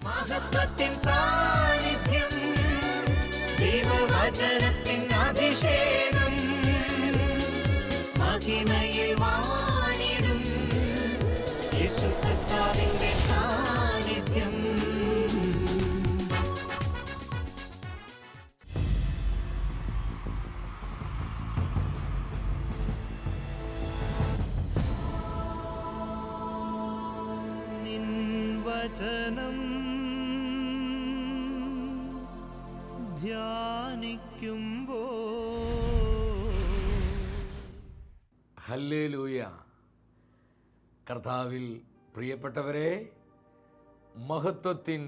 മഹത്വത്തിൻ സാന്നിധ്യം, ദൈവവചനത്തിൻ അഭിഷേകം, മഹിമയിൽ വാണിടും യേശു കർത്താവിന്റെ സാന്നിധ്യം. നിൻ വചനം ധ്യാനിക്കുമ്പോ ഹല്ലേലൂയ. കർത്താവിൽ പ്രിയപ്പെട്ടവരെ, മഹത്വത്തിൻ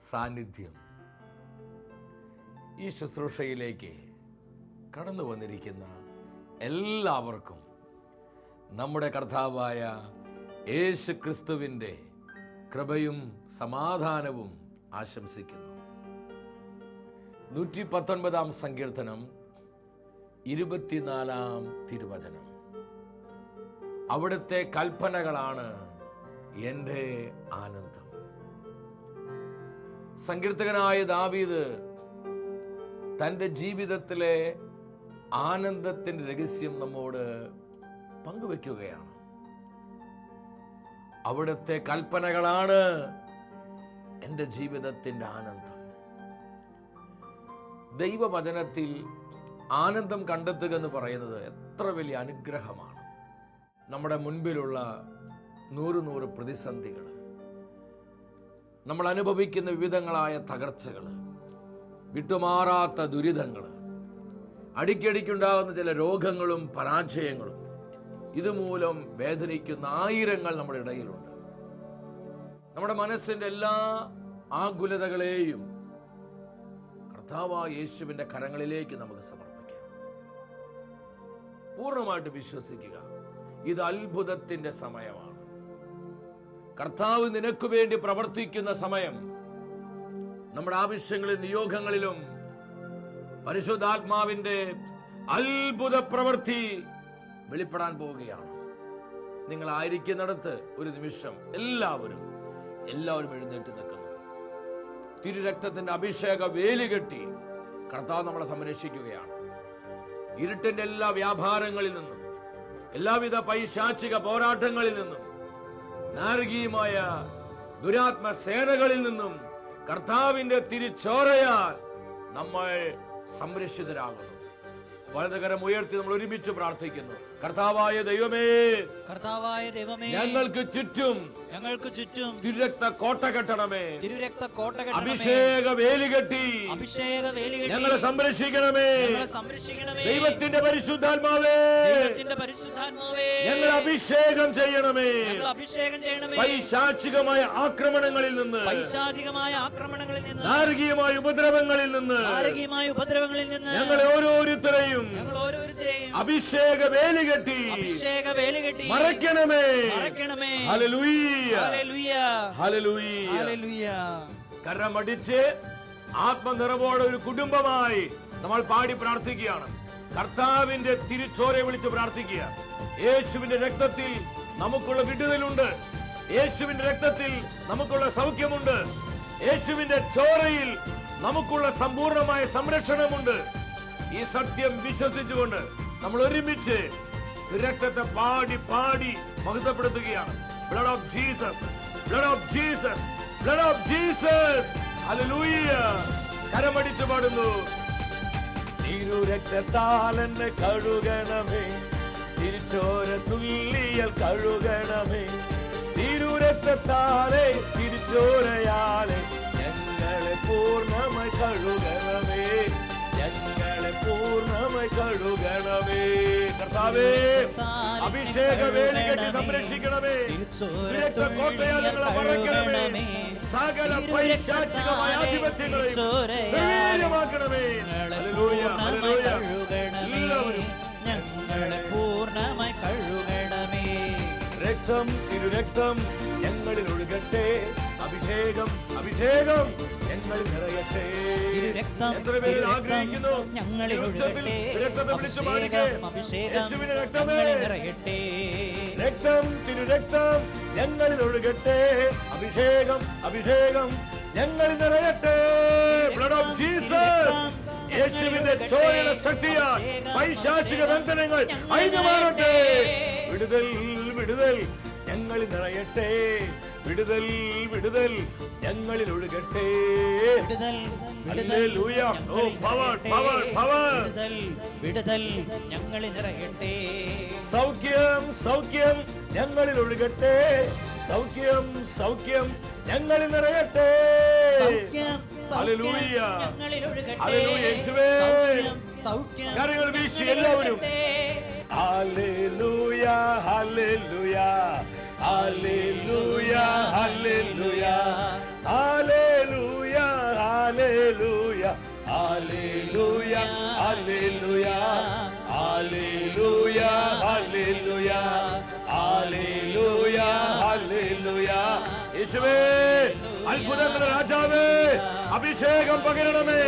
സാന്നിധ്യം ഈ ശുശ്രൂഷയിലേക്ക് കടന്നു വന്നിരിക്കുന്ന എല്ലാവർക്കും നമ്മുടെ കർത്താവായ യേശു ക്രിസ്തുവിൻ്റെ കൃപയും സമാധാനവും ആശംസിക്കുന്നു. 119 സങ്കീർത്തനം 24 തിരുവചനം. അവിടുത്തെ കൽപ്പനകളാണ് എൻ്റെ ആനന്ദം. സങ്കീർത്തകനായ ദാവീദ് തൻ്റെ ജീവിതത്തിലെ ആനന്ദത്തിൻ്റെ രഹസ്യം നമ്മോട് പങ്കുവെക്കുകയാണ്. അവിടുത്തെ കൽപ്പനകളാണ് എൻ്റെ ജീവിതത്തിൻ്റെ ആനന്ദം. ദൈവവചനത്തിൽ ആനന്ദം കണ്ടെത്തുക എന്ന് പറയുന്നത് എത്ര വലിയ അനുഗ്രഹമാണ്. നമ്മുടെ മുൻപിലുള്ള 100 പ്രതിസന്ധികൾ, നമ്മൾ അനുഭവിക്കുന്ന വിവിധങ്ങളായ തകർച്ചകൾ, വിട്ടുമാറാത്ത ദുരിതങ്ങൾ, അടിക്കടിക്കുണ്ടാകുന്ന ചില രോഗങ്ങളും പരാജയങ്ങളും, ഇതുമൂലം വേദനിക്കുന്ന ആയിരങ്ങൾ നമ്മുടെ ഇടയിലുണ്ട്. നമ്മുടെ മനസ്സിൻ്റെ എല്ലാ ആകുലതകളെയും കർത്താവായ യേശുവിൻ്റെ കരങ്ങളിലേക്ക് നമുക്ക് സമർപ്പിക്കാം. പൂർണ്ണമായിട്ട് വിശ്വസിക്കുക, ഇത് അത്ഭുതത്തിന്റെ സമയമാണ്. കർത്താവ് നിനക്ക് വേണ്ടി പ്രവർത്തിക്കുന്ന സമയം. നമ്മുടെ ആവശ്യങ്ങളിലും നിയോഗങ്ങളിലും പരിശുദ്ധാത്മാവിന്റെ അത്ഭുത പ്രവൃത്തി വെളിപ്പെടാൻ പോവുകയാണ്. നിങ്ങളായിരിക്കുന്നിടത്ത് ഒരു നിമിഷം എല്ലാവരും എഴുന്നേറ്റ് നിൽക്കുന്നു. തിരുരക്തത്തിന്റെ അഭിഷേക വേലി കെട്ടി കർത്താവ് നമ്മളെ സംരക്ഷിക്കുകയാണ്. ഇരുട്ടിന്റെ എല്ലാ വ്യാപാരങ്ങളിൽ നിന്നും, എല്ലാവിധ പൈശാചിക പോരാട്ടങ്ങളിൽ നിന്നും, നാരകീയമായ ദുരാത്മ സേനകളിൽ നിന്നും കർത്താവിന്റെ തിരിച്ചോരയാൽ നമ്മൾ സംരക്ഷിതരാകുന്നു. വലതുകരം ഉയർത്തി നമ്മൾ ഒരുമിച്ച് പ്രാർത്ഥിക്കുന്നു. കർത്താവായ ദൈവമേ, ഞങ്ങൾക്ക് ചുറ്റും തിരുരക്ത കോട്ട കെട്ടണമേ. അഭിഷേക വേലി കെട്ടി ഞങ്ങളെ സംരക്ഷിക്കണമേ. ദൈവത്തിന്റെ പരിശുദ്ധാത്മാവേ, ഞങ്ങളെ അഭിഷേകം ചെയ്യണമേ. പൈശാചികമായ ആക്രമണങ്ങളിൽ നിന്ന്, നാരകീയമായ ഉപദ്രവങ്ങളിൽ നിന്ന് ഞങ്ങളെ ഓരോരുത്തരെയും അഭിഷേക വേലി കെട്ടി മറയ്ക്കണമേ. കരമടിച്ച് ആത്മനിറവോടെ ഒരു കുടുംബമായി നമ്മൾ പാടി പ്രാർത്ഥിക്കുകയാണ്. കർത്താവിന്റെ തിരിച്ചോരെ വിളിച്ച് പ്രാർത്ഥിക്കുക. യേശുവിന്റെ രക്തത്തിൽ നമുക്കുള്ള വിടുതലുണ്ട്. യേശുവിന്റെ രക്തത്തിൽ നമുക്കുള്ള സൗഖ്യമുണ്ട്. യേശുവിന്റെ ചോരയിൽ നമുക്കുള്ള സമ്പൂർണമായ സംരക്ഷണമുണ്ട്. ഈ സത്യം വിശ്വസിച്ചുകൊണ്ട് നമ്മൾ ഒരുമിച്ച് രക്തത്തെ പാടി പാടി മഹത്വപ്പെടുത്തുകയാണ്. Blood of Jesus, blood of Jesus, blood of Jesus. Hallelujah. കരമടിച്ചു പാടുന്നു. തിരുരക്തത്താൽ എന്നെ കഴുകണമേ, തിരിച്ചോര തുള്ളിയൽ കഴുകണമേ. തിരുരക്തത്താലെ തിരിച്ചോരയാലെ ഞങ്ങളെ പൂർണ്ണമായി കഴുകണമേ. ഞങ്ങളെ പൂർണ്ണമായി കഴുകണമേ. കർത്താവേ, അഭിഷേക വേലി കെട്ടി സംരക്ഷിക്കണമേ. കോട്ടയാൽ ഞങ്ങളെ മറയ്ക്കണമേ. സകല പൈശാചികമായ ആധിപത്യങ്ങളെയും നിർവീര്യമാക്കണമേ. എല്ലാവരും ഞങ്ങളെ പൂർണ്ണമായി കഴുകണമേ. രക്തം, തിരുരക്തം ഞങ്ങളിൽ ഒഴുകട്ടെ. അഭിഷേകം, അഭിഷേകം ഞങ്ങളിൽ നിറയട്ടെ. എത്ര പേര് ആഗ്രഹിക്കുന്നു ഞങ്ങളിൽ ഒഴുകട്ടെ. യേശുവിന്റെ രക്തമേ, രക്തം, തിരുരക്തം ഞങ്ങളിൽ ഒഴുകട്ടെ. അഭിഷേകം, അഭിഷേകം ഞങ്ങൾ നിറയട്ടെ. ബ്ലഡ് ഓഫ് ജീസസ്, യേശുവിന്റെ ചോരയുടെ ശക്തിയാൽ പൈശാചിക ബന്ധനങ്ങൾ അഴിഞ്ഞു മാറട്ടെ. വിടുതൽ വിടുതൽ ഞങ്ങളിൽ നിറയട്ടെ. വിടുതൽ വിടുതൽ ഞങ്ങളിൽ ഒഴുകട്ടെ. ഹല്ലേലൂയ. ഓ പവർ പവർ പവർ. വിടുതൽ ഞങ്ങളിൽ നിറയട്ടെ. സൗഖ്യം സൗഖ്യം ഞങ്ങളിൽ ഒഴുകട്ടെ. സൗഖ്യം സൗഖ്യം ഞങ്ങളിൽ നിറയട്ടെ. ഹല്ലേലൂയ. ഹല്ലേലൂയ. യേശുവേ, കരങ്ങൾ വീശി എല്ലാവരും hallelujah hallelujah hallelujah hallelujah hallelujah hallelujah hallelujah hallelujah hallelujah hallelujah hallelujah hallelujah. യേശുവേ, അത്ഭുതങ്ങളുടെ രാജാവേ, അഭിഷേകം പകരണമേ,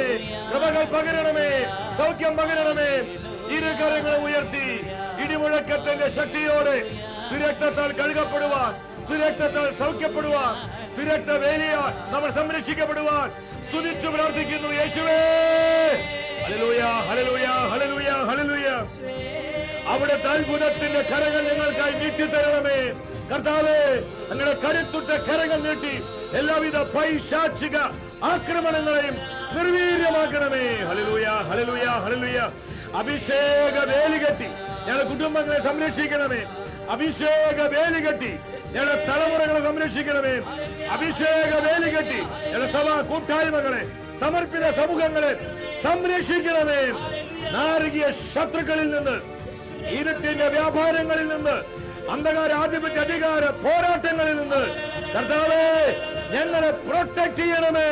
കൃപകൾ പകരണമേ, സൗഖ്യം പകരണമേ. ഇരുകരങ്ങളും ഉയർത്തി ഇടിമുഴക്കത്തിന്റെ ശക്തിയോടെ തിരക്തത്താൽ കഴുകപ്പെടുവാൻ, തിരക്തത്താൽ സൗഖ്യപ്പെടുവാൻ, തിരക്ത വേലിയാൽ നമ്മൾ സംരക്ഷിക്കപ്പെടുവാൻ സ്തുതിച്ചു പ്രാർത്ഥിക്കുന്നു. യേശുവേ, ഹല്ലേലൂയ ഹല്ലേലൂയ ഹല്ലേലൂയ ഹല്ലേലൂയ. അവിടുത്തെ അത്ഭുതത്തിന്റെ കരങ്ങൾ ഞങ്ങൾക്കായി നീട്ടിത്തരണമേ. കർത്താവേ, അങ്ങയുടെ കരുത്തുറ്റ കരങ്ങൾ നീട്ടി എല്ലാവിധ പൈശാചിക ആക്രമണങ്ങളെയും നിർവീര്യമാക്കണമേ. Hallelujah hallelujah hallelujah. അഭിഷേക വേലി കെട്ടി ഞങ്ങളുടെ കുടുംബങ്ങളെ സംരക്ഷിക്കണമേ. അഭിഷേക വേലി കെട്ടി ഞങ്ങളുടെ തലമുറകളെ സംരക്ഷിക്കണമേ. അഭിഷേക വേലി കെട്ടി ഞങ്ങളുടെ സഭാ കൂട്ടായ്മകളെ, സമർപ്പിത സമൂഹങ്ങളെ സംരക്ഷിക്കണമേ. നാരകീയ ശത്രുക്കളിൽ നിന്ന്, ഇരുട്ടിന്റെ വ്യാപാരങ്ങളിൽ നിന്ന്, അന്ധകാര ആധിപത്യ അധികാര പോരാട്ടങ്ങളിൽ നിന്ന് കർത്താവേ ഞങ്ങളെ പ്രൊട്ടക്ട് ചെയ്യണമേ.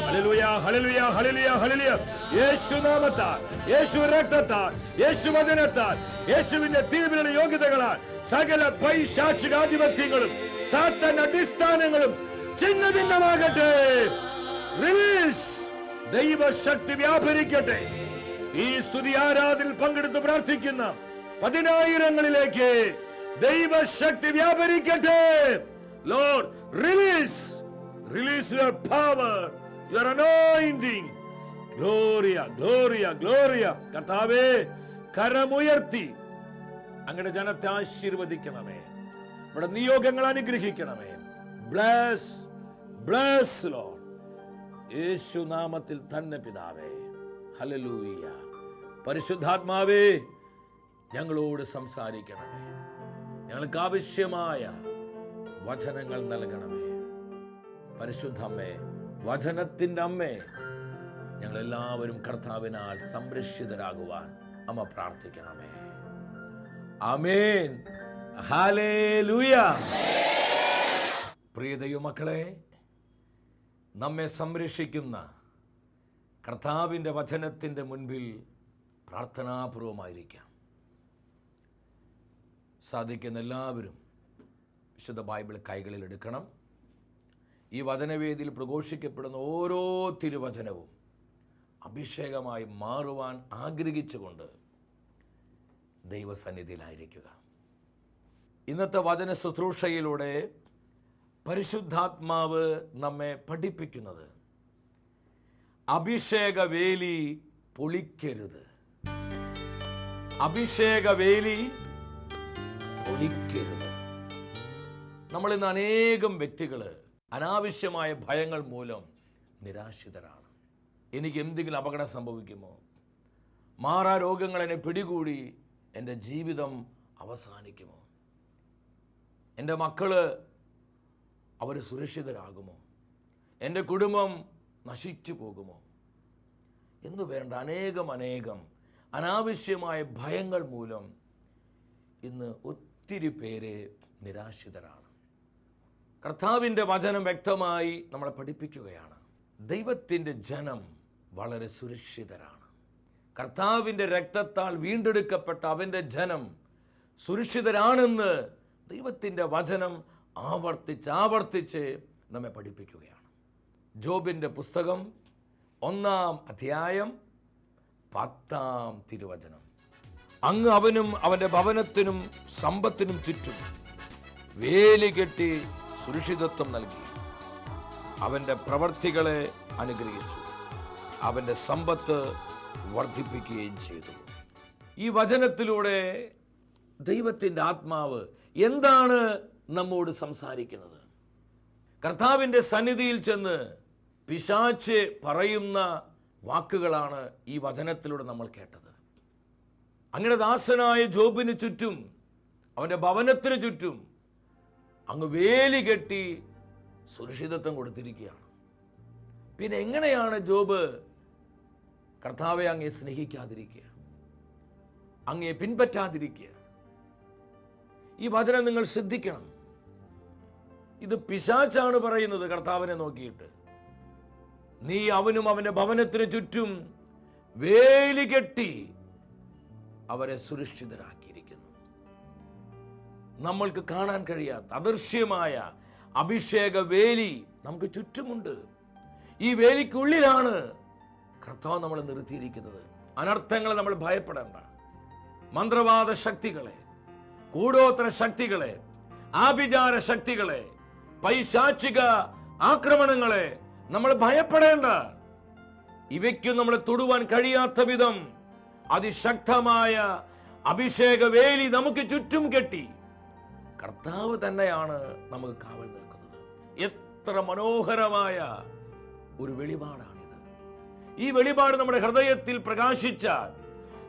Hallelujah hallelujah hallelujah hallelujah. യേശു നാമത്താൽ, യേശു രക്തത്താൽ, യേശു വചനത്താൽ, യേശുവിന്റെ തീവ്ര യോഗ്യതകളാൽ സകല പൈശാചികാധിപത്യങ്ങളും സാത്താൻ അടിസ്ഥാനങ്ങളും ചിഹ്നഭിന്നമാകട്ടെ. റിലീസ്. ദൈവശക്തി വ്യാപരിക്കട്ടെ. ഈ സ്തുതി ആരാധനയിൽ പങ്കെടുത്ത് പ്രാർത്ഥിക്കുന്ന പതിനായിരങ്ങളിലേക്ക് ദൈവശക്തി വ്യാപരിക്കട്ടെ. Lord, release release your power, your anointing. Gloria gloria gloria. കർത്താവേ, കരമുയർത്തി അങ്ങയുടെ ജനത്തെ ആശീർവദിക്കണമേ. ഇവിടെ നിയോഗങ്ങൾ അനുഗ്രഹിക്കണമേ. Bless bless Lord. യേശു നാമത്തിൽ തന്നെ പിതാവേ. ഹല്ലേലൂയ. പരിശുദ്ധാത്മാവേ, ഞങ്ങളോട് സംസാരിക്കണമേ. ഞങ്ങൾക്ക് ആവശ്യമായ വചനങ്ങൾ നൽകണമേ. പരിശുദ്ധമ്മേ, വചനത്തിന്റെ അമ്മേ, ഞങ്ങളെല്ലാവരും കർത്താവിനാൽ സംരക്ഷിതരാകുവാൻ അമ്മ പ്രാർത്ഥിക്കണമേ. ആമേൻ. ഹല്ലേലൂയ. പ്രിയ ദൈവമക്കളെ, നമ്മെ സംരക്ഷിക്കുന്ന കർത്താവിൻ്റെ വചനത്തിൻ്റെ മുൻപിൽ പ്രാർത്ഥനാപൂർവമായിരിക്കാം. സാധിക്കുന്ന എല്ലാവരും വിശുദ്ധ ബൈബിൾ കൈകളിൽ എടുക്കണം. ഈ വചനവേദിയിൽ പ്രഘോഷിക്കപ്പെടുന്ന ഓരോ തിരുവചനവും അഭിഷേകമായി മാറുവാൻ ആഗ്രഹിച്ചുകൊണ്ട് ദൈവസന്നിധിയിലായിരിക്കുക. ഇന്നത്തെ വചന ശുശ്രൂഷയിലൂടെ പരിശുദ്ധാത്മാവ് നമ്മെ പഠിപ്പിക്കുന്നത് അഭിഷേകവേലി പൊളിക്കരുത്. അഭിഷേകവേലി പൊളിക്കരുത്. നമ്മൾ ഇന്ന് അനേകം വ്യക്തികൾ അനാവശ്യമായ ഭയങ്ങൾ മൂലം നിരാശിതരാണ്. എനിക്ക് എന്തെങ്കിലും അപകടം സംഭവിക്കുമോ? മാറാ രോഗങ്ങൾ എന്നെ പിടികൂടി എൻ്റെ ജീവിതം അവസാനിക്കുമോ? എൻ്റെ മക്കള് അവർ സുരക്ഷിതരാകുമോ? എൻ്റെ കുടുംബം നശിച്ചു പോകുമോ എന്ന് വേണ്ട അനേകം അനാവശ്യമായ ഭയങ്ങൾ മൂലം ഇന്ന് ഒത്തിരി പേര് നിരാശിതരാണ്. കർത്താവിൻ്റെ വചനം വ്യക്തമായി നമ്മളെ പഠിപ്പിക്കുകയാണ്. ദൈവത്തിൻ്റെ ജനം വളരെ സുരക്ഷിതരാണ്. കർത്താവിൻ്റെ രക്തത്താൽ വീണ്ടെടുക്കപ്പെട്ട അവൻ്റെ ജനം സുരക്ഷിതരാണെന്ന് ദൈവത്തിൻ്റെ വചനം ആവർത്തിച്ച് നമ്മെ പഠിപ്പിക്കുകയാണ്. ജോബിൻ്റെ പുസ്തകം 1-ാം അധ്യായം 10-ാം തിരുവചനം. അങ്ങ് അവനും അവൻ്റെ ഭവനത്തിനും സമ്പത്തിനും ചുറ്റും വേലി കെട്ടി സുരക്ഷിതത്വം നൽകി. അവൻ്റെ പ്രവർത്തികളെ അനുഗ്രഹിച്ചു, അവൻ്റെ സമ്പത്ത് വർദ്ധിപ്പിക്കുകയും ചെയ്തു. ഈ വചനത്തിലൂടെ ദൈവത്തിൻ്റെ ആത്മാവ് എന്താണ് നമ്മോട് സംസാരിക്കുന്നത്? കർത്താവിൻ്റെ സന്നിധിയിൽ ചെന്ന് പിശാച് പറയുന്ന വാക്കുകളാണ് ഈ വചനത്തിലൂടെ നമ്മൾ കേട്ടത്. അങ്ങനെ ദാസനായ ജോബിന് ചുറ്റും, അവൻ്റെ ഭവനത്തിന് ചുറ്റും അങ്ങ് വേലി കെട്ടി സുരക്ഷിതത്വം കൊടുത്തിരിക്കുകയാണ്. പിന്നെ എങ്ങനെയാണ് ജോബ് കർത്താവെ അങ്ങേ സ്നേഹിക്കാതിരിക്കുക, അങ്ങേ പിൻപറ്റാതിരിക്കുക? ഈ വചനം നിങ്ങൾ ശ്രദ്ധിക്കണം. ഇത് പിശാചാണ് പറയുന്നത് കർത്താവിനെ നോക്കിയിട്ട്. നീ അവനും അവന്റെ ഭവനത്തിന് ചുറ്റും വേലി കെട്ടി അവരെ സുരക്ഷിതരാക്കിയിരിക്കുന്നു. നമ്മൾക്ക് കാണാൻ കഴിയാത്ത അദൃശ്യമായ അഭിഷേക വേലി നമുക്ക് ചുറ്റുമുണ്ട്. ഈ വേലിക്കുള്ളിലാണ് കർത്താവ് നമ്മളെ നിർത്തിയിരിക്കുന്നത്. അനർത്ഥങ്ങളെ നമ്മൾ ഭയപ്പെടേണ്ട. മന്ത്രവാദ ശക്തികളെ, കൂടോത്ര ശക്തികളെ, ആഭിചാര ശക്തികളെ, പൈശാചിക ആക്രമണങ്ങളെ നമ്മൾ ഭയപ്പെടേണ്ട. ഇവയ്ക്കും നമ്മളെ തൊടുവാൻ കഴിയാത്ത വിധം അതിശക്തമായ അഭിഷേക വേലി നമുക്ക് ചുറ്റും കെട്ടി കർത്താവ് തന്നെയാണ് നമുക്ക് കാവൽ നിൽക്കുന്നത്. എത്ര മനോഹരമായ ഒരു വെളിപാടാണിത്. ഈ വെളിപാട് നമ്മുടെ ഹൃദയത്തിൽ പ്രകാശിച്ചാൽ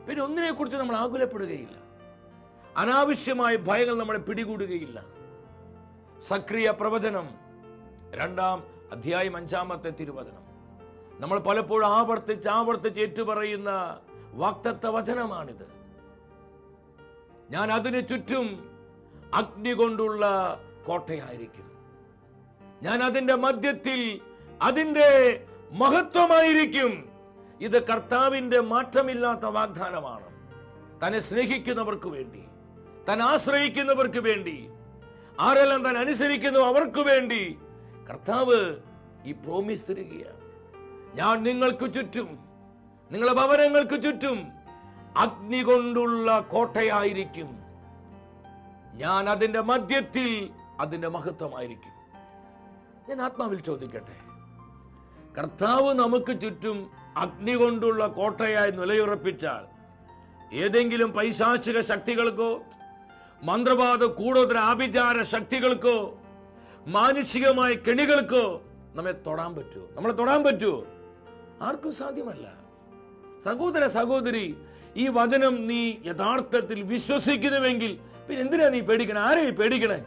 പിന്നെ ഒന്നിനെ കുറിച്ച് നമ്മൾ ആകുലപ്പെടുകയില്ല. അനാവശ്യമായ ഭയങ്ങൾ നമ്മളെ പിടികൂടുകയില്ല. സക്രിയ പ്രവചനം 2-ാം അധ്യായം 5-ാമത്തെ തിരുവചനം നമ്മൾ പലപ്പോഴും ആവർത്തിച്ച് ഏറ്റുപറയുന്ന വാഗ്ദത്ത വചനമാണിത്. ഞാൻ അതിന് ചുറ്റും അഗ്നി കൊണ്ടുള്ള കോട്ടയായിരിക്കും, ഞാൻ അതിന്റെ മധ്യത്തിൽ അതിന്റെ മഹത്വമായിരിക്കും. ഇത് കർത്താവിന്റെ മാറ്റമില്ലാത്ത വാഗ്ദാനമാണ്. തന്നെ സ്നേഹിക്കുന്നവർക്ക് വേണ്ടി, തന്നെ ആശ്രയിക്കുന്നവർക്ക് വേണ്ടി, ആരെല്ലാം താൻ അനുസരിക്കുന്നു അവർക്ക് വേണ്ടി കർത്താവ് ഈ പ്രോമിസ് തരികയാണ്. ഞാൻ നിങ്ങൾക്ക് ചുറ്റും, നിങ്ങളുടെ ഭവനങ്ങൾക്ക് ചുറ്റും അഗ്നി കൊണ്ടുള്ള കോട്ടയായിരിക്കും, ഞാൻ അതിന്റെ മധ്യത്തിൽ അതിന്റെ മഹത്വമായിരിക്കും. ഞാൻ ആത്മാവിൽ ചോദിക്കട്ടെ, കർത്താവ് നമുക്ക് ചുറ്റും അഗ്നി കൊണ്ടുള്ള കോട്ടയായി നിലയുറപ്പിച്ചാൽ ഏതെങ്കിലും പൈശാചിക ശക്തികൾക്കോ, മന്ത്രവാദ കൂടോത്ര ആഭിചാര ശക്തികൾക്കോ, മാനുഷികമായ കെണികൾക്കോ നമ്മളെ തൊടാൻ പറ്റുമോ? ആർക്കും സാധ്യമല്ല. സഹോദര സഹോദരി, ഈ വചനം നീ യഥാർത്ഥത്തിൽ വിശ്വസിക്കുന്നുവെങ്കിൽ പിന്നെ എന്തിനാ നീ പേടിക്കണേ? ആരെയും പേടിക്കണേ?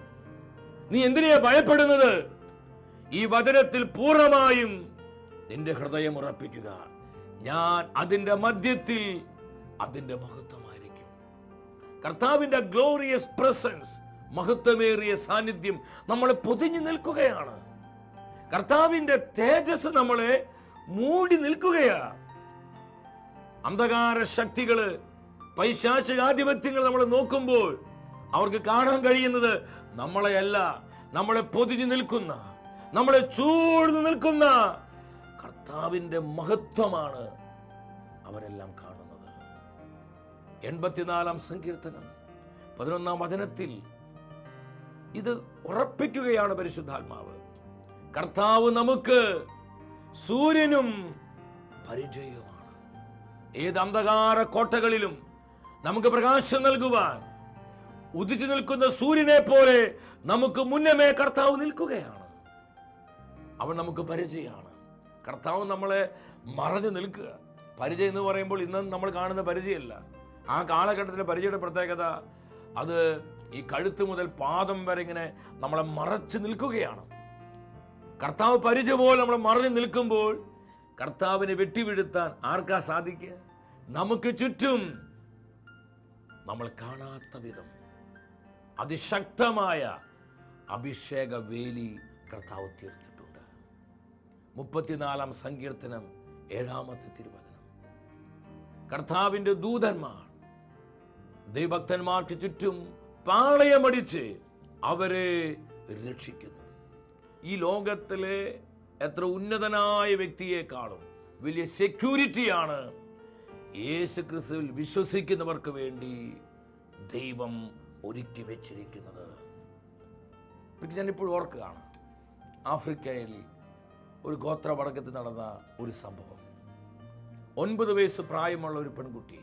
നീ എന്തിനാ ഭയപ്പെടുന്നത്? ഈ വചനത്തിൽ പൂർണ്ണമായും നിന്റെ ഹൃദയം ഉറപ്പിക്കുക. ഞാൻ അതിന്റെ മധ്യത്തിൽ അതിന്റെ മഹത്വമായിരിക്കും. കർത്താവിന്റെ ഗ്ലോറിയസ് പ്രസൻസ്, മഹത്വമേറിയ സാന്നിധ്യം നമ്മളെ പൊതിഞ്ഞു നിൽക്കുകയാണ്. കർത്താവിന്റെ തേജസ് നമ്മളെ മൂടി നിൽക്കുകയാണ്. അന്ധകാര ശക്തികള്, പൈശാചികാധിപത്യങ്ങൾ നമ്മൾ നോക്കുമ്പോൾ അവർക്ക് കാണാൻ കഴിയുന്നത് നമ്മളെയല്ല, നമ്മളെ പൊതിഞ്ഞു നിൽക്കുന്ന, നമ്മളെ ചൂഴ്ന്നു നിൽക്കുന്ന കർത്താവിന്റെ മഹത്വമാണ് അവരെല്ലാം കാണുന്നത്. 84-ാം സങ്കീർത്തനം 11-ാം വചനത്തിൽ ഇത് ഉറപ്പിക്കുകയാണ് പരിശുദ്ധാത്മാവ്. കർത്താവ് നമുക്ക് സൂര്യനും പരിചയമാണ്. ഏത് അന്ധകാര കോട്ടകളിലും നമുക്ക് പ്രകാശം നൽകുവാൻ ഉദിച്ചു നിൽക്കുന്ന സൂര്യനെ പോലെ നമുക്ക് മുന്നമേ കർത്താവ് നിൽക്കുകയാണ്. അവൻ നമുക്ക് പരിചയമാണ്. കർത്താവ് നമ്മളെ മറഞ്ഞു നിൽക്കുക. പരിചയം എന്ന് പറയുമ്പോൾ ഇന്ന് നമ്മൾ കാണുന്ന പരിചയമല്ല. ആ കാലഘട്ടത്തിലെ പരിചയയുടെ പ്രത്യേകത അത് ഈ കഴുത്ത് മുതൽ പാദം വരെ ഇങ്ങനെ നമ്മളെ മറച്ചു നിൽക്കുകയാണ്. കർത്താവ് പരിചയം പോലെ നമ്മൾ മറഞ്ഞു നിൽക്കുമ്പോൾ കർത്താവിനെ വെട്ടിവീഴ്ത്താൻ ആർക്കാ സാധിക്കുക? നമുക്ക് ചുറ്റും നമ്മൾ കാണാത്ത വിധം അതിശക്തമായ അഭിഷേക വേലി കർത്താവ് തീർത്തിട്ടുണ്ട്. 34-ാം സങ്കീർത്തനം 7-ാമത്തെ തിരുവചനം. കർത്താവിന്റെ ദൂതന്മാർ ദൈവഭക്തന്മാർക്ക് ചുറ്റും പാളയമടിച്ച് അവരെ രക്ഷിക്കുന്നു. ഈ ലോകത്തിലെ എത്ര ഉന്നതനായ വ്യക്തിയെക്കാളും വലിയ സെക്യൂരിറ്റിയാണ് യേശു ക്രിസ്തുവിൽ വിശ്വസിക്കുന്നവർക്ക് വേണ്ടി ദൈവം ഒരുക്കി വെച്ചിരിക്കുന്നത്. ഞാനിപ്പോൾ ഓർക്കുകയാണ്, ആഫ്രിക്കയിൽ ഒരു ഗോത്രപടക്കത്തിൽ നടന്ന ഒരു സംഭവം. 9 വയസ്സ് പ്രായമുള്ള ഒരു പെൺകുട്ടി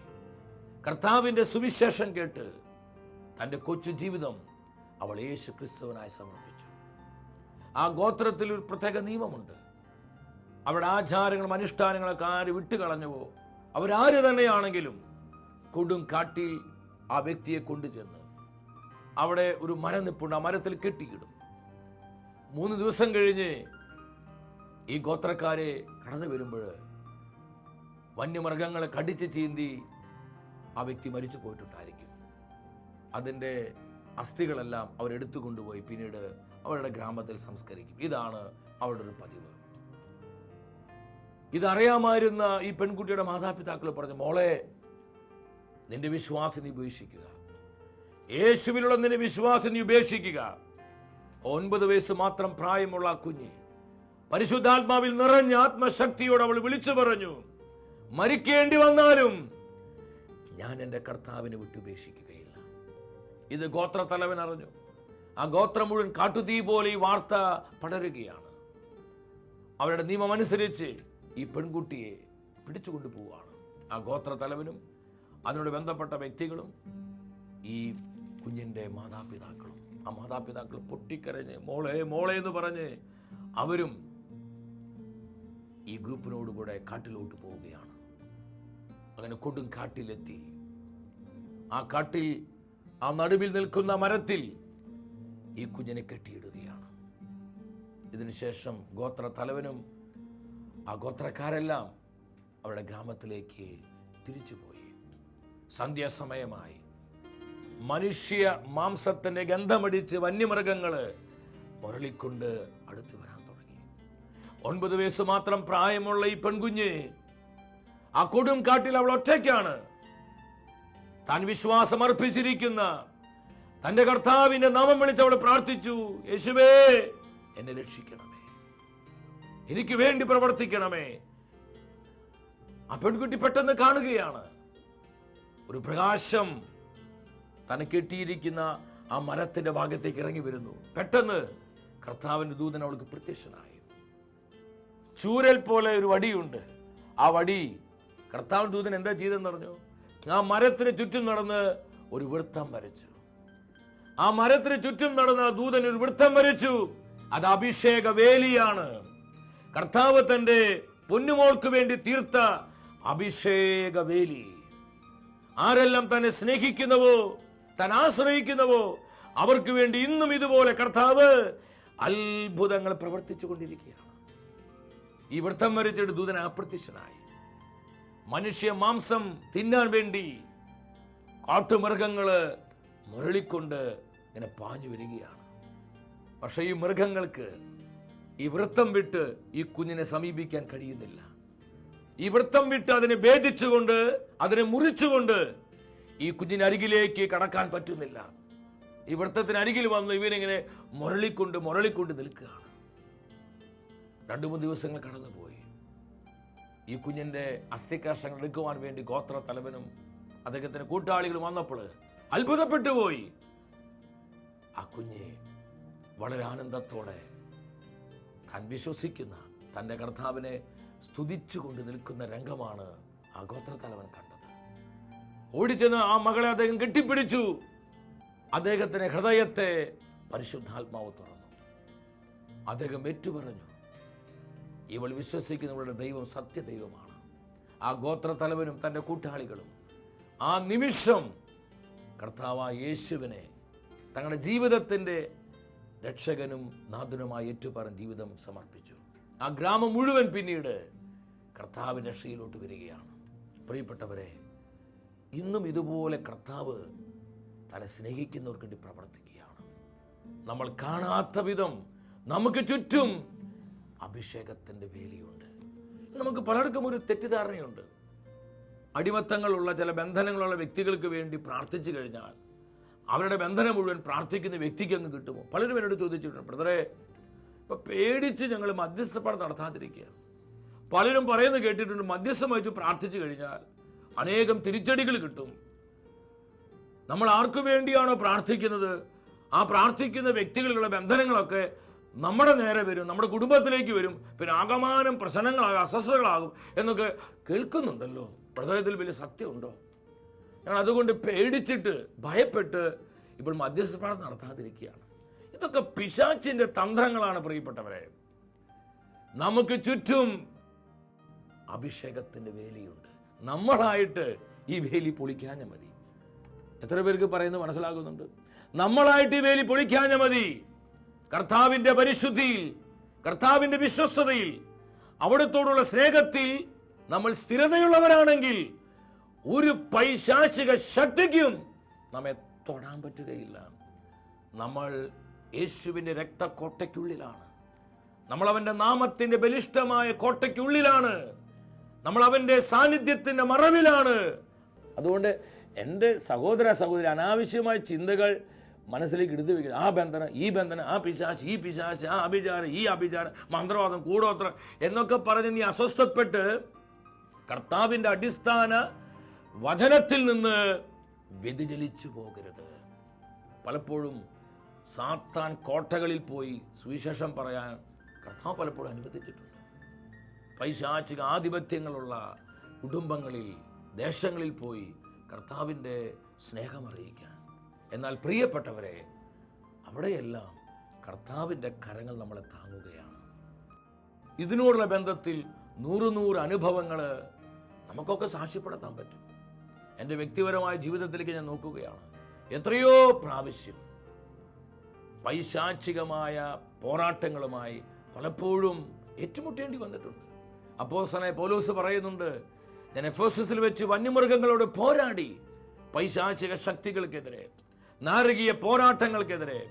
കർത്താവിൻ്റെ സുവിശേഷം കേട്ട് തൻ്റെ കൊച്ചു ജീവിതം അവൾ യേശു ക്രിസ്തുവിനായി സമർപ്പിച്ചു. ആ ഗോത്രത്തിൽ ഒരു പ്രത്യേക നിയമമുണ്ട്. അവിടെ ആചാരങ്ങളും അനുഷ്ഠാനങ്ങളൊക്കെ ആര് വിട്ടുകളഞ്ഞവോ അവരാര് തന്നെയാണെങ്കിലും കൊടും കാട്ടിൽ ആ വ്യക്തിയെ കൊണ്ടുചെന്ന് അവിടെ ഒരു മരം നിപ്പുണ്ട്, ആ മരത്തിൽ കെട്ടിയിടും. 3 ദിവസം കഴിഞ്ഞ് ഈ ഗോത്രക്കാരെ കടന്നു വരുമ്പോൾ വന്യമൃഗങ്ങളെ കടിച്ച് ചീന്തി ആ വ്യക്തി മരിച്ചു പോയിട്ടുണ്ടായിരിക്കും. അതിൻ്റെ അസ്ഥികളെല്ലാം അവരെടുത്തു കൊണ്ടുപോയി പിന്നീട് അവരുടെ ഗ്രാമത്തിൽ സംസ്കരിക്കും. ഇതാണ് അവരുടെ ഒരു പതിവ്. ഇതറിയാമായിരുന്ന ഈ പെൺകുട്ടിയുടെ മാതാപിതാക്കൾ പറഞ്ഞു, മോളെ, നിന്റെ വിശ്വാസം നീ ഉപേക്ഷിക്കുക, യേശുവിലുള്ള നിന്റെ വിശ്വാസം നീ ഉപേക്ഷിക്കുക. 9 വയസ്സ് മാത്രം പ്രായമുള്ള ആ കുഞ്ഞ് പരിശുദ്ധാത്മാവിൽ നിറഞ്ഞ ആത്മശക്തിയോട് അവൾ വിളിച്ചു പറഞ്ഞു, മരിക്കേണ്ടി വന്നാലും ഞാൻ എൻ്റെ കർത്താവിനെ വിട്ടുപേക്ഷിക്കുകയില്ല. ഇത് ഗോത്രത്തലവൻ അറിഞ്ഞു. ആ ഗോത്രം മുഴുവൻ കാട്ടുതീ പോലെ ഈ വാർത്ത പടരുകയാണ്. അവരുടെ നിയമമനുസരിച്ച് ഈ പെൺകുട്ടിയെ പിടിച്ചുകൊണ്ടു പോവുകയാണ്. ആ ഗോത്രത്തലവനും അതിനോട് ബന്ധപ്പെട്ട വ്യക്തികളും ഈ കുഞ്ഞിൻ്റെ മാതാപിതാക്കളും. ആ മാതാപിതാക്കൾ പൊട്ടിക്കരഞ്ഞ് മോളെ മോളെ എന്ന് പറഞ്ഞ് അവരും ഈ ഗ്രൂപ്പിനോടുകൂടെ കാട്ടിലോട്ട് പോവുകയാണ്. അങ്ങനെ കൊടും കാട്ടിലെത്തി. ആ കാട്ടിൽ ആ നടുവിൽ നിൽക്കുന്ന മരത്തിൽ ഈ കുഞ്ഞിനെ കെട്ടിയിടുകയാണ്. ഇതിനുശേഷം ഗോത്ര തലവനും ആ ഗോത്രക്കാരെല്ലാം അവരുടെ ഗ്രാമത്തിലേക്ക് തിരിച്ചുപോയി. സന്ധ്യാസമയമായി. മനുഷ്യ മാംസത്തിന്റെ ഗന്ധമടിച്ച് വന്യമൃഗങ്ങള് മുരളിക്കൊണ്ട് അടുത്തു വരാൻ തുടങ്ങി. 9 വയസ്സ് മാത്രം പ്രായമുള്ള ഈ പെൺകുഞ്ഞ് ആ കൊടും കാട്ടിൽ അവൾ ഒറ്റയ്ക്കാണ്. താൻ വിശ്വാസം അർപ്പിച്ചിരിക്കുന്ന തന്റെ കർത്താവിന്റെ നാമം വിളിച്ച് അവൾ പ്രാർത്ഥിച്ചു, യേശുവേ എന്നെ രക്ഷിക്കണമേ, എനിക്ക് വേണ്ടി പ്രവർത്തിക്കണമേ. ആ പെൺകുട്ടി പെട്ടെന്ന് കാണുകയാണ് ഒരു പ്രകാശം തന്നെ കെട്ടിയിരിക്കുന്ന ആ മരത്തിന്റെ ഭാഗത്തേക്ക് ഇറങ്ങി വരുന്നു. പെട്ടെന്ന് കർത്താവിന്റെ ദൂതൻ അവൾക്ക് പ്രത്യക്ഷനായി. ചൂരൽ പോലെ ഒരു വടിയുണ്ട്. ആ വടി കർത്താവിന്റെ ദൂതൻ എന്താ ചെയ്തെന്ന് പറഞ്ഞു? ആ മരത്തിന് ചുറ്റും നടന്ന് ഒരു വൃത്തം വരച്ചു. ആ മരത്തിന് ചുറ്റും നടന്ന ദൂതൻ ഒരു വൃത്തം വരച്ചു. അത് അഭിഷേക വേലിയാണ്. കർത്താവ് തന്റെ പൊന്നുമോൾക്ക് വേണ്ടി തീർത്ത അഭിഷേക വേലി. ആരെല്ലാം തന്നെ സ്നേഹിക്കുന്നവോ താൻ ആശ്രയിക്കുന്നവോ അവർക്ക് വേണ്ടി ഇന്നും ഇതുപോലെ കർത്താവ് അത്ഭുതങ്ങൾ പ്രവർത്തിച്ചു കൊണ്ടിരിക്കുകയാണ്. ഈ വൃത്തം വരച്ചിട്ട് ദൂതൻ അപ്രത്യക്ഷനായി. മനുഷ്യ മാംസം തിന്നാൻ വേണ്ടി കാട്ടുമൃഗങ്ങള് മുരളിക്കൊണ്ട് ഇങ്ങനെ പാഞ്ഞു വരികയാണ്. പക്ഷെ ഈ മൃഗങ്ങൾക്ക് ഈ വൃത്തം വിട്ട് ഈ കുഞ്ഞിനെ സമീപിക്കാൻ കഴിയുന്നില്ല. ഈ വൃത്തം വിട്ട് അതിനെ ഭേദിച്ചുകൊണ്ട് അതിനെ മുറിച്ചുകൊണ്ട് ഈ കുഞ്ഞിന് അരികിലേക്ക് കടക്കാൻ പറ്റുന്നില്ല. ഈ വൃത്തത്തിന് അരികിൽ വന്ന് ഇവനിങ്ങനെ മുരളിക്കൊണ്ട് നിൽക്കുകയാണ്. 2-3 ദിവസങ്ങൾ കടന്നുപോയി. ഈ കുഞ്ഞിന്റെ അസ്ഥികഷ്ണങ്ങൾ എടുക്കുവാൻ വേണ്ടി ഗോത്ര തലവനും അദ്ദേഹത്തിന്റെ കൂട്ടാളികളും വന്നപ്പോൾ അത്ഭുതപ്പെട്ടു പോയി. ആ കുഞ്ഞ് വളരെ ആനന്ദത്തോടെ താൻ വിശ്വസിക്കുന്ന തന്റെ കർത്താവിനെ സ്തുതിച്ചുകൊണ്ട് നിൽക്കുന്ന രംഗമാണ് ആ ഗോത്രത്തലവൻ കണ്ടത്. ഓടിച്ചെന്ന് ആ മകളെ അദ്ദേഹം കെട്ടിപ്പിടിച്ചു. അദ്ദേഹത്തിന്റെ ഹൃദയത്തെ പരിശുദ്ധാത്മാവ് തുറന്നു. അദ്ദേഹം ഏറ്റുപറഞ്ഞു, ഇവൾ വിശ്വസിക്കുന്നവളുടെ ദൈവം സത്യദൈവമാണ്. ആ ഗോത്രത്തലവനും തന്റെ കൂട്ടാളികളും ആ നിമിഷം കർത്താവായ യേശുവിനെ തങ്ങളുടെ ജീവിതത്തിന്റെ രക്ഷകനും നാഥനുമായി ഏറ്റുപറഞ്ഞ് ജീവിതം സമർപ്പിച്ചു. ആ ഗ്രാമം മുഴുവൻ പിന്നീട് കർത്താവിന്റെ രക്ഷയിലോട്ട് വരികയാണ്. പ്രിയപ്പെട്ടവരെ, ഇന്നും ഇതുപോലെ കർത്താവ് തന്നെ സ്നേഹിക്കുന്നവർക്ക് വേണ്ടി പ്രവർത്തിക്കുകയാണ്. നമ്മൾ കാണാത്ത വിധം നമുക്ക് ചുറ്റും അഭിഷേകത്തിന്റെ വേലിയുണ്ട്. നമുക്ക് പലർക്കും ഒരു തെറ്റിദ്ധാരണയുണ്ട്. അടിമത്തങ്ങളുള്ള ചില ബന്ധനങ്ങളുള്ള വ്യക്തികൾക്ക് വേണ്ടി പ്രാർത്ഥിച്ചു കഴിഞ്ഞാൽ അവരുടെ ബന്ധനം മുഴുവൻ പ്രാർത്ഥിക്കുന്ന വ്യക്തിക്ക് അങ്ങ് കിട്ടുമോ? പലരും എന്നോട് ചോദിച്ചിട്ടുണ്ട്, ബ്രദറെ, ഇപ്പൊ പേടിച്ച് ഞങ്ങൾ മധ്യസ്ഥപ്പാട് നടത്താതിരിക്കുകയാണ്. പലരും പറയുന്നത് കേട്ടിട്ടുണ്ട്, മധ്യസ്ഥം വഹിച്ച് പ്രാർത്ഥിച്ചു കഴിഞ്ഞാൽ അനേകം തിരിച്ചടികൾ കിട്ടും. നമ്മൾ ആർക്കു വേണ്ടിയാണോ പ്രാർത്ഥിക്കുന്നത് ആ പ്രാർത്ഥിക്കുന്ന വ്യക്തികളിലുള്ള ബന്ധനങ്ങളൊക്കെ നമ്മുടെ നേരെ വരും, നമ്മുടെ കുടുംബത്തിലേക്ക് വരും, പിന്നെ ആകമാനം പ്രശ്നങ്ങളാകും, അസ്വസ്ഥതകളാകും എന്നൊക്കെ കേൾക്കുന്നുണ്ടല്ലോ. പ്രധാനത്തിൽ വലിയ സത്യമുണ്ടോ? ഞങ്ങൾ അതുകൊണ്ട് പേടിച്ചിട്ട് ഭയപ്പെട്ട് ഇപ്പോൾ മധ്യസ്ഥ പ്രാർത്ഥന നടത്താതിരിക്കുകയാണ്. ഇതൊക്കെ പിശാചിന്റെ തന്ത്രങ്ങളാണ് പ്രിയപ്പെട്ടവരെ. നമുക്ക് ചുറ്റും അഭിഷേകത്തിന്റെ വേലിയുണ്ട്. നമ്മളായിട്ട് ഈ വേലി പൊളിക്കാഞ്ഞ മതി. എത്ര പേർക്ക് പറയുന്നത് മനസ്സിലാകുന്നുണ്ട്? നമ്മളായിട്ട് ഈ വേലി പൊളിക്കാഞ്ഞ മതി. കർത്താവിന്റെ പരിശുദ്ധിയിൽ, കർത്താവിന്റെ വിശ്വസ്തതയിൽ, അവിടത്തോടുള്ള സ്നേഹത്തിൽ നമ്മൾ സ്ഥിരതയുള്ളവരാണെങ്കിൽ ഒരു പൈശാചിക ശക്തിക്കും നമ്മെ തൊടാൻ പറ്റുകയില്ല. നമ്മൾ യേശുവിന്റെ രക്തക്കോട്ടയ്ക്കുള്ളിലാണ്. നമ്മൾ അവന്റെ നാമത്തിന്റെ ബലിഷ്ഠമായ കോട്ടയ്ക്കുള്ളിലാണ്. നമ്മൾ അവന്റെ സാന്നിധ്യത്തിന്റെ മറവിലാണ്. അതുകൊണ്ട് എൻ്റെ സഹോദര സഹോദരി അനാവശ്യമായ ചിന്തകൾ മനസ്സിലേക്ക് എടുത്തു വയ്ക്കുക. ആ ബന്ധനം, ഈ ബന്ധനം, ആ പിശാച്, ഈ പിശാച്, ആ അഭിചാരം, ഈ അഭിചാരം, മന്ത്രവാദം, കൂടോത്രം എന്നൊക്കെ പറഞ്ഞ് നീ അസ്വസ്ഥപ്പെട്ട് കർത്താവിൻ്റെ അടിസ്ഥാന വചനത്തിൽ നിന്ന് വ്യതിചലിച്ചു പോകരുത്. പലപ്പോഴും സാത്താൻ കോട്ടകളിൽ പോയി സുവിശേഷം പറയാൻ കർത്താവ് പലപ്പോഴും അനുവദിച്ചിട്ടുണ്ട്. പൈശാചിക ആധിപത്യങ്ങളുള്ള കുടുംബങ്ങളിൽ, ദേശങ്ങളിൽ പോയി കർത്താവിൻ്റെ സ്നേഹം അറിയിക്കാൻ. എന്നാൽ പ്രിയപ്പെട്ടവരെ, അവിടെയെല്ലാം കർത്താവിൻ്റെ കരങ്ങൾ നമ്മളെ താങ്ങുകയാണ്. ഇതിനോടുള്ള ബന്ധത്തിൽ 100 അനുഭവങ്ങൾ നമുക്കൊക്കെ സാക്ഷ്യപ്പെടുത്താൻ പറ്റും. എൻ്റെ വ്യക്തിപരമായ ജീവിതത്തിലേക്ക് ഞാൻ നോക്കുകയാണ്. എത്രയോ പ്രാവശ്യം പൈശാചികമായ പോരാട്ടങ്ങളുമായി പലപ്പോഴും ഏറ്റുമുട്ടേണ്ടി വന്നിട്ടുണ്ട്. അപ്പോസ്തലനായ പൗലോസ് പറയുന്നുണ്ട്, ഞാൻ എഫെസസിൽ വെച്ച് വന്യമൃഗങ്ങളോട് പോരാടി, പൈശാചിക ശക്തികൾക്കെതിരെ, നാരകീയ പോരാട്ടങ്ങൾക്കെതിരെ,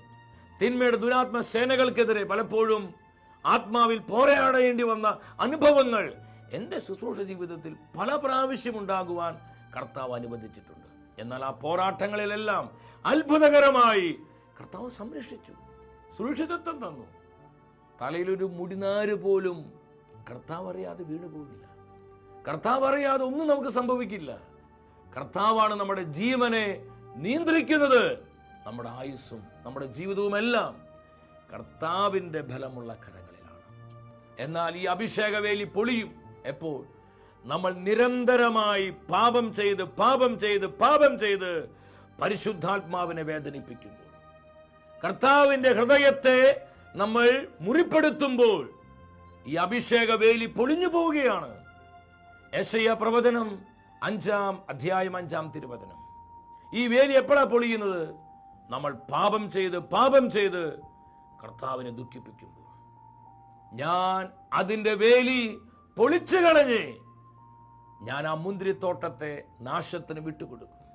തിന്മയുടെ ദുരാത്മ സേനകൾക്കെതിരെ പലപ്പോഴും ആത്മാവിൽ പോരാടേണ്ടി വന്ന അനുഭവങ്ങൾ എൻ്റെ ശുശ്രൂഷ ജീവിതത്തിൽ പല പ്രാവശ്യം ഉണ്ടാകുവാൻ കർത്താവ് അനുവദിച്ചിട്ടുണ്ട്. എന്നാൽ ആ പോരാട്ടങ്ങളിലെല്ലാം അത്ഭുതകരമായി കർത്താവ് സംരക്ഷിച്ചു, സുരക്ഷിതത്വം തന്നു. തലയിലൊരു മുടിനാര് പോലും കർത്താവ് അറിയാതെ വീണുപോകില്ല. കർത്താവ് അറിയാതെ ഒന്നും നമുക്ക് സംഭവിക്കില്ല. കർത്താവാണ് നമ്മുടെ ജീവനെ നിയന്ത്രിക്കുന്നത്. നമ്മുടെ ആയുസ്സും നമ്മുടെ ജീവിതവും എല്ലാം കർത്താവിൻ്റെ ബലമുള്ള കരങ്ങളിലാണ്. എന്നാൽ ഈ അഭിഷേകവേലി പൊളിയും എപ്പോൾ? നമ്മൾ നിരന്തരമായി പാപം ചെയ്ത് പരിശുദ്ധാത്മാവിനെ വേദനിപ്പിക്കുമ്പോൾ, കർത്താവിൻ്റെ ഹൃദയത്തെ നമ്മൾ മുറിപ്പെടുത്തുമ്പോൾ ഈ അഭിഷേകവേലി പൊളിഞ്ഞു പോവുകയാണ്. യെശയ്യാ പ്രവചനം 5-ാം അധ്യായം 5-ാം തിരുവചനം. ഈ വേലി എപ്പോഴാ പൊളിയുന്നത്? നമ്മൾ പാപം ചെയ്ത് കർത്താവിനെ ദുഃഖിപ്പിക്കുമ്പോൾ. ഞാൻ അതിൻ്റെ വേലി പൊളിച്ചു കളഞ്ഞ് ഞാൻ ആ മുന്തിരിത്തോട്ടത്തെ നാശത്തിന് വിട്ടുകൊടുക്കും.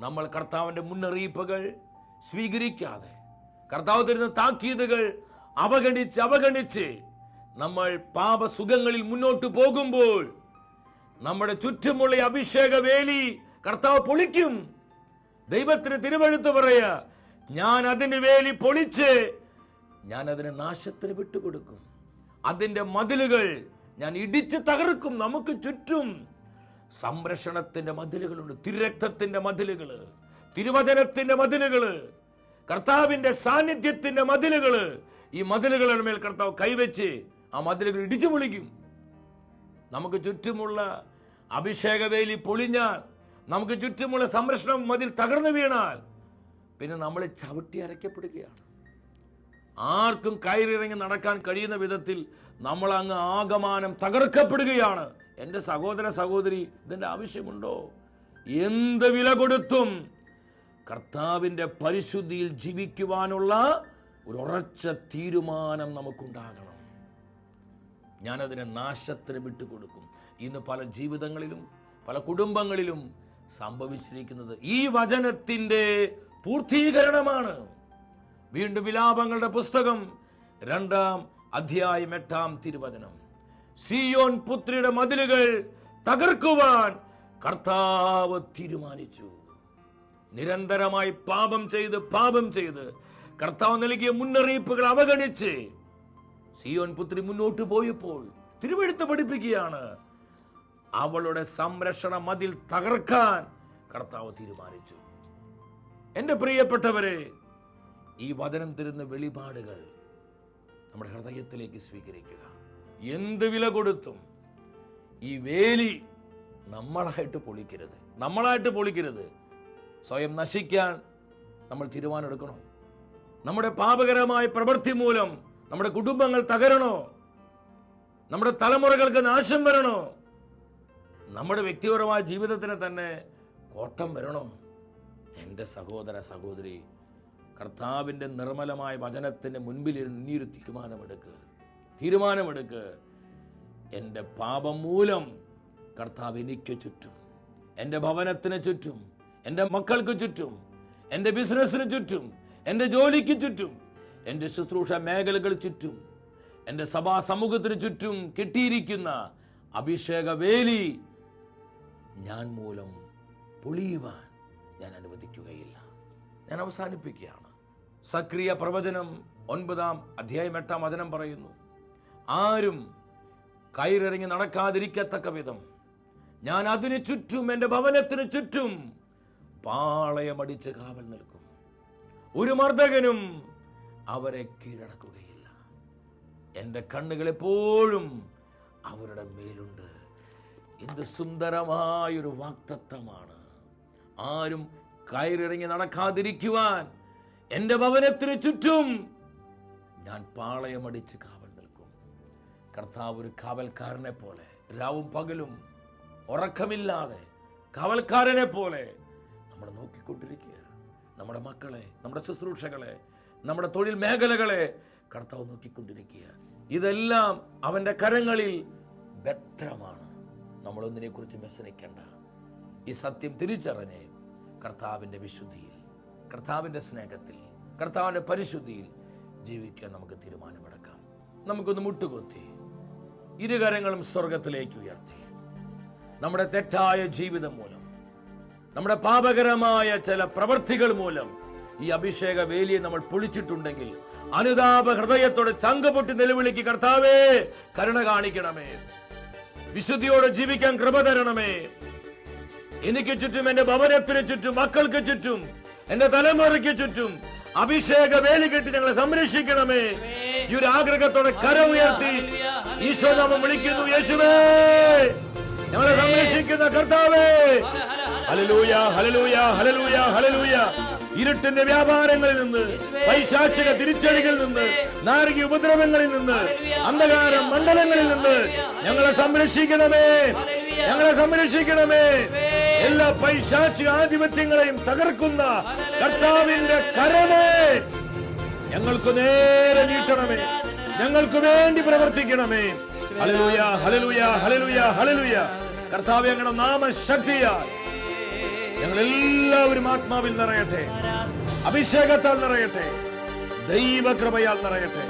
നമ്മൾ കർത്താവിൻ്റെ മുന്നറിയിപ്പുകൾ സ്വീകരിക്കാതെ, കർത്താവ് തരുന്ന താക്കീതുകൾ അവഗണിച്ച് നമ്മൾ പാപസുഖങ്ങളിൽ മുന്നോട്ട് പോകുമ്പോൾ നമ്മുടെ ചുറ്റുമുള്ള അഭിഷേക വേലി കർത്താവ് പൊളിക്കും. ദൈവത്തിന് തിരുവെഴുത്ത് പറയാ, ഞാൻ അതിന് വേലി പൊളിച്ച് ഞാൻ അതിനെ നാശത്തിന് വിട്ടുകൊടുക്കും. അതിൻ്റെ മതിലുകൾ ഞാൻ ഇടിച്ച് തകർക്കും. നമുക്ക് ചുറ്റും സംരക്ഷണത്തിന്റെ മതിലുകളുണ്ട്. തിരുരക്തത്തിന്റെ മതിലുകൾ, തിരുവചനത്തിന്റെ മതിലുകൾ, കർത്താവിന്റെ സാന്നിധ്യത്തിന്റെ മതിലുകൾ. ഈ മതിലുകളുടെ മേൽ കർത്താവ് കൈവച്ച് ആ മതിലുകൾ ഇടിച്ചു പൊളിക്കും. നമുക്ക് ചുറ്റുമുള്ള അഭിഷേകവേലി പൊളിഞ്ഞാൽ, നമുക്ക് ചുറ്റുമുള്ള സംരക്ഷണം മതിൽ തകർന്നു വീണാൽ പിന്നെ നമ്മൾ ചവിട്ടി അരയ്ക്കപ്പെടുകയാണ്. ആർക്കും കയറിയിറങ്ങി നടക്കാൻ കഴിയുന്ന വിധത്തിൽ നമ്മൾ അങ്ങ് ആകമാനം തകർക്കപ്പെടുകയാണ്. എൻ്റെ സഹോദര സഹോദരി, ഇതിൻ്റെ ആവശ്യമുണ്ടോ? എന്ത് വില കൊടുത്തും കർത്താവിൻ്റെ പരിശുദ്ധിയിൽ ജീവിക്കുവാനുള്ള ഒരു ഉറച്ച തീരുമാനം നമുക്കുണ്ടാകണം. ഞാനതിനെ നാശത്തിന് വിട്ടുകൊടുക്കും. ഇന്ന് പല ജീവിതങ്ങളിലും പല കുടുംബങ്ങളിലും സംഭവിച്ചിരിക്കുന്നത് ഈ വചനത്തിൻ്റെ പൂർത്തീകരണമാണ്. വീണ്ടും വിലാപങ്ങളുടെ പുസ്തകം 2-ാം അധ്യായം 8-ാം തിരുവചനം. സിയോൻ പുത്രിയുടെ മതിലുകൾ തകർക്കുവാൻ കർത്താവ് തീരുമാനിച്ചു. നിരന്തരമായി പാപം ചെയ്ത് കർത്താവ് നൽകിയ മുന്നറിയിപ്പുകൾ അവഗണിച്ച് സിയോൻ പുത്രി മുന്നോട്ട് പോയപ്പോൾ തിരുവെഴുത്ത് പഠിപ്പിക്കുകയാണ്, അവളുടെ സംരക്ഷണ മതിൽ തകർക്കാൻ കർത്താവ് തീരുമാനിച്ചു. എൻ്റെ പ്രിയപ്പെട്ടവരെ, ഈ വചനം തരുന്ന വെളിപാടുകൾ നമ്മുടെ ഹൃദയത്തിലേക്ക് സ്വീകരിക്കുക. എന്ത് വില കൊടുത്തും ഈ വേലി നമ്മളായിട്ട് പൊളിക്കരുത്. സ്വയം നശിക്കാൻ നമ്മൾ തീരുമാനമെടുക്കണോ? നമ്മുടെ പാപകരമായ പ്രവൃത്തി മൂലം നമ്മുടെ കുടുംബങ്ങൾ തകരണോ? നമ്മുടെ തലമുറകൾക്ക് നാശം വരണോ? നമ്മുടെ വ്യക്തിപരമായ ജീവിതത്തിന് തന്നെ കോട്ടം വരണോ? എൻ്റെ സഹോദര സഹോദരി, കർത്താവിൻ്റെ നിർമ്മലമായ വചനത്തിന് മുൻപിലിരുന്ന് നീയൊരു തീരുമാനമെടുക്ക്. എൻ്റെ പാപം മൂലം കർത്താവ് എനിക്ക് ചുറ്റും, എൻ്റെ ഭവനത്തിന് ചുറ്റും, എൻ്റെ മക്കൾക്ക് ചുറ്റും, എൻ്റെ ബിസിനസ്സിന് ചുറ്റും, എൻ്റെ ജോലിക്ക് ചുറ്റും, എൻ്റെ ശുശ്രൂഷ മേഖലകൾ ചുറ്റും, എൻ്റെ സഭാ സമൂഹത്തിന് ചുറ്റും കെട്ടിയിരിക്കുന്ന അഭിഷേക വേലി ഞാൻ മൂലം പൊളിയുവാൻ ഞാൻ അനുവദിക്കുകയില്ല. ഞാൻ അവസാനിപ്പിക്കുകയാണ്. സക്രിയ പ്രവചനം 9-ാം അധ്യായം 8-ാം വചനം പറയുന്നു, ആരും കയറിറങ്ങി നടക്കാതിരിക്കത്തക്ക വിധം ഞാൻ അതിന് ചുറ്റും, എൻ്റെ ഭവനത്തിന് ചുറ്റും പാളയമടിച്ച് കാവൽ നിൽക്കും. ഒരു മർദ്ദകനും അവരെ കീഴടക്കുകയില്ല. എൻ്റെ കണ്ണുകൾ എപ്പോഴും അവരുടെ മേലുണ്ട്. എന്ത് സുന്ദരമായൊരു വാഗ്ദത്തമാണ്. ആരും കയറിറങ്ങി നടക്കാതിരിക്കുവാൻ എൻ്റെ ഭവനത്തിന് ചുറ്റും ഞാൻ പാളയമടിച്ച് കാവൽ നിൽക്കും. കർത്താവ് ഒരു കാവൽക്കാരനെ പോലെ രാവും പകലും ഉറക്കമില്ലാതെ കാവൽക്കാരനെ പോലെ നമ്മൾ നോക്കിക്കൊണ്ടിരിക്കുക. നമ്മുടെ മക്കളെ, നമ്മുടെ ശുശ്രൂഷകളെ, നമ്മുടെ തൊഴിൽ മേഖലകളെ കർത്താവ് നോക്കിക്കൊണ്ടിരിക്കുക. ഇതെല്ലാം അവൻ്റെ കരങ്ങളിൽ ഭദ്രമാണ്. നമ്മളൊന്നിനെ കുറിച്ച് വ്യസനിക്കേണ്ട. ഈ സത്യം തിരിച്ചറിഞ്ഞ് കർത്താവിൻ്റെ വിശുദ്ധിയിൽ, കർത്താവിൻ്റെ സ്നേഹത്തിൽ, കർത്താവിൻ്റെ പരിശുദ്ധിയിൽ ജീവിക്കാൻ നമുക്ക് തീരുമാനമെടുക്കാം. നമുക്കൊന്ന് മുട്ടുകൊത്തി ഇരുകരങ്ങളും സ്വർഗത്തിലേക്ക് ഉയർത്തി, നമ്മുടെ തെറ്റായ ജീവിതം മൂലം, നമ്മുടെ പാപകരമായ ചില പ്രവൃത്തികൾ മൂലം ഈ അഭിഷേക വേലിയെ നമ്മൾ പൊളിച്ചിട്ടുണ്ടെങ്കിൽ അനുതാപ ഹൃദയത്തോടെ ചങ്കപൊട്ടി നിലവിളിക്ക്, കർത്താവേ കരുണ കാണിക്കണമേ, വിശുദ്ധിയോടെ ജീവിക്കാൻ കൃപ തരണമേ. എനിക്ക് ചുറ്റും, എന്റെ ഭവനത്തിന് ചുറ്റും, മക്കൾക്ക് ചുറ്റും, എന്റെ തലമുറയ്ക്ക് ചുറ്റും അഭിഷേക വേലി കെട്ടി ഞങ്ങളെ സംരക്ഷിക്കണമേ. ഈ ഒരു ആഗ്രഹത്തോടെ കരമുയർത്തി ഈശോ നാമം വിളിക്കുന്നു. യേശുവേ, ഞങ്ങളെ സംരക്ഷിക്കുന്ന കർത്താവേ, ഹല്ലേലൂയ, ഹല്ലേലൂയ, ഹല്ലേലൂയ, ഹല്ലേലൂയ. ഇരുട്ടിന്റെ വ്യാപാരങ്ങളിൽ നിന്ന്, പൈശാചിക തിരിച്ചടികളിൽ നിന്ന്, നാരകീയ ഉപദ്രവങ്ങളിൽ നിന്ന്, അന്ധകാര മണ്ഡലങ്ങളിൽ നിന്ന് ഞങ്ങളെ സംരക്ഷിക്കണമേ, ഞങ്ങളെ സംരക്ഷിക്കണമേ. എല്ലാ പൈശാചിക ആധിപത്യങ്ങളെയും തകർക്കുന്ന കർത്താവിന്റെ കരമേ ഞങ്ങൾക്ക് നേരെ നീട്ടണമേ, ഞങ്ങൾക്ക് വേണ്ടി പ്രവർത്തിക്കണമേ. Hallelujah, hallelujah, hallelujah, hallelujah. കർത്താവേ, അങ്ങയുടെ നാമശക്തിയാൽ ഞങ്ങളെല്ലാവരും ആത്മാവിൽ നിറയട്ടെ, അഭിഷേകത്താൽ നിറയട്ടെ, ദൈവകൃപയാൽ നിറയട്ടെ.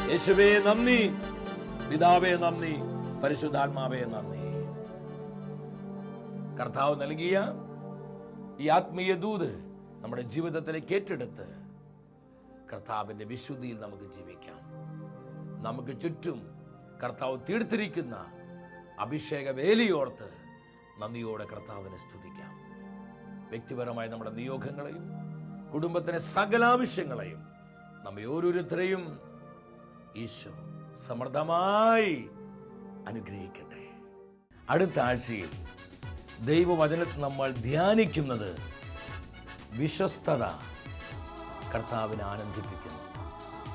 യേശുവേ നന്ദി, പിതാവേ നന്ദി, പരിശുദ്ധാത്മാവേ നന്ദി. കർത്താവ് നൽകിയ ഈ ആത്മീയ ദൂത് നമ്മുടെ ജീവിതത്തിലേക്ക് ഏറ്റെടുത്ത് കർത്താവിന്റെ വിശുദ്ധിയിൽ നമുക്ക് ജീവിക്കാം. നമുക്ക് ചുറ്റും കർത്താവ് തീർത്തിരിക്കുന്ന അഭിഷേക വേലിയോർത്ത് നന്ദിയോടെ കർത്താവിനെ സ്തുതിക്കാം. വ്യക്തിപരമായ നമ്മുടെ നിയോഗങ്ങളെയും കുടുംബത്തിലെ സകല ആവശ്യങ്ങളെയും നമ്മെ ഓരോരുത്തരെയും ഈശോ സമൃദ്ധമായി അനുഗ്രഹിക്കട്ടെ. അടുത്ത ആഴ്ചയിൽ ദൈവവചനത്തിൽ നമ്മൾ ധ്യാനിക്കുന്നത് വിശ്വസ്തത കർത്താവിനെ ആനന്ദിപ്പിക്കുന്നു.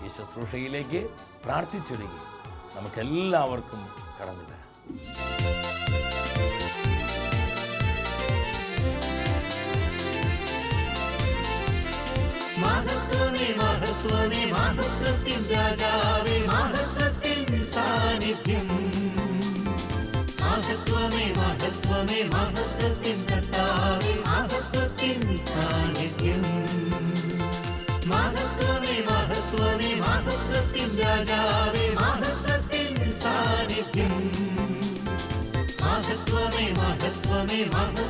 ഈ ശുശ്രൂഷയിലേക്ക് പ്രാർത്ഥിച്ചൊരുങ്ങി നമുക്കെല്ലാവർക്കും കടന്നു വരാം. മഹത്വമേ മഹത്വമേ മഹത്വത്തിൻ രാജാവേ, മഹത്വത്തിൻ സാന്നിധ്യം. മഹത്വമേ മഹത്വമേ മഹത്വത്തിൻ കർത്താവേ, മഹത്വത്തിൻ സാന്നിധ്യം. മഹത്വമേ മഹത്വമേ മഹത്വത്തിൻ രാജാവേ, മഹത്വത്തിൻ സാന്നിധ്യം. മഹത്വമേ മഹത്വമേ മഹത്വ